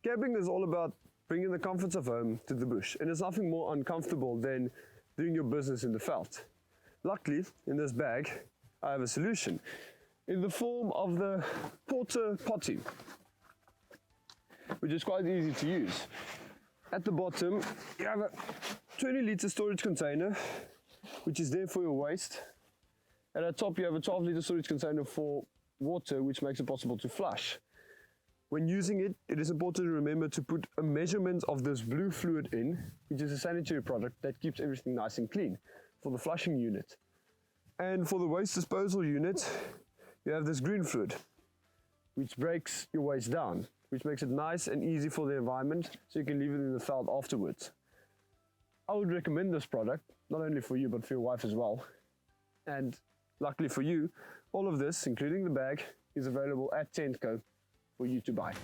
Camping is all about bringing the comforts of home to the bush, and there's nothing more uncomfortable than doing your business in the veld. Luckily, in this bag, I have a solution in the form of the Porta Potti, which is quite easy to use. At the bottom, you have a 20-litre storage container, which is there for your waste. And at the top, you have a 12-litre storage container for water, which makes it possible to flush. When using it, it is important to remember to put a measurement of this blue fluid in, which is a sanitary product that keeps everything nice and clean for the flushing unit. And for the waste disposal unit, you have this green fluid, which breaks your waste down, which makes it nice and easy for the environment, so you can leave it in the veld afterwards. I would recommend this product, not only for you, but for your wife as well. And luckily for you, all of this, including the bag, is available at Tentco for you to buy.